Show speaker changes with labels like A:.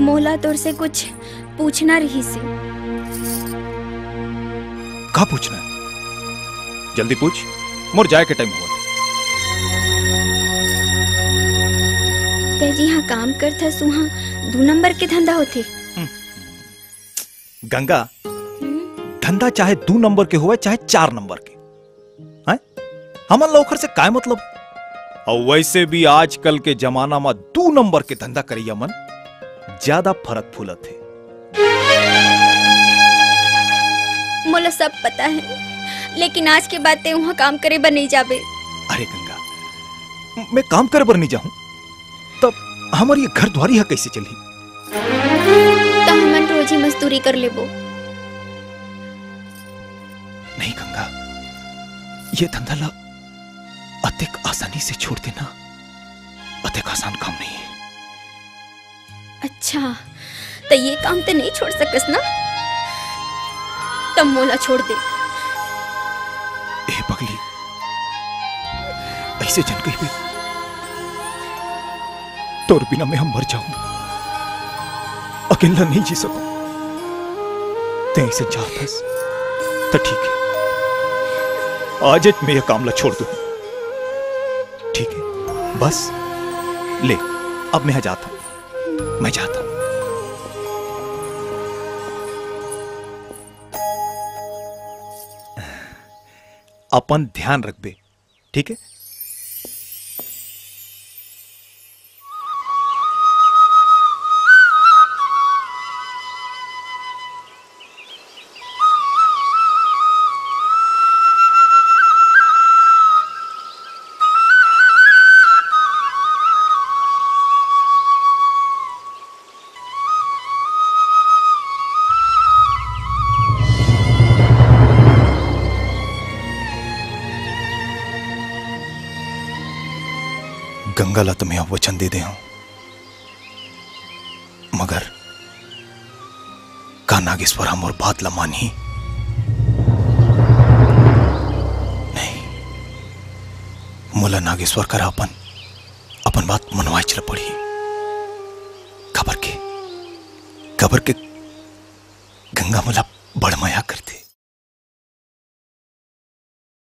A: मोला तोर से कुछ पूछना रही से।
B: का पूछना है? जल्दी पूछ, मोर जाए के टाइम हुआ।
A: ते जी हाँ काम करता सुहा 2 नंबर के धंधा होते।
B: गंगा, धंधा चाहे 2 नंबर के हुए चाहे 4 नंबर के, हैं? हमन लोखर से काय मतलब? और वैसे भी आजकल के जमाना में 2 नंबर के धंधा करिया मन ज्यादा फरक फूलत है।
A: मोला सब पता है, लेकिन आज के बाद ते वहाँ काम करे बर नहीं जाबे।
B: अरे गंगा, मैं काम करे बर नहीं जाऊं तब हमारी ये घर द्वारी है कैसे चली?
A: तो हमन रोज ही मजदूरी कर लेबो।
B: नहीं गंगा, ये धंधा ला अतिक आसानी से छोड़ देना अतिक आसान काम नहीं है।
A: अच्छा, तो ये काम तो नहीं छोड़ सकस ना? तब मोला छोड़ दे।
B: ए पगली, ऐसे जन कही भी तोर बिना मैं हम मर जाऊं, अकेला नहीं जी सकूं। ते ऐसे चाहतस तो ठीक है, आज मैं ये काम ला छोड़ दूं, ठीक है? बस ले, अब मैं जाता हूं, मैं जाता हूं। अपन ध्यान रख बे, ठीक है? गंगा ला तुम्हें अब वचन दे दे हूं, मगर का नागेश्वर हम और बात ला मानी नहीं। मोला नागेश्वर कर अपन बात मनवाए चल पड़ी। खबर के गंगा मोला बड़ माया करती।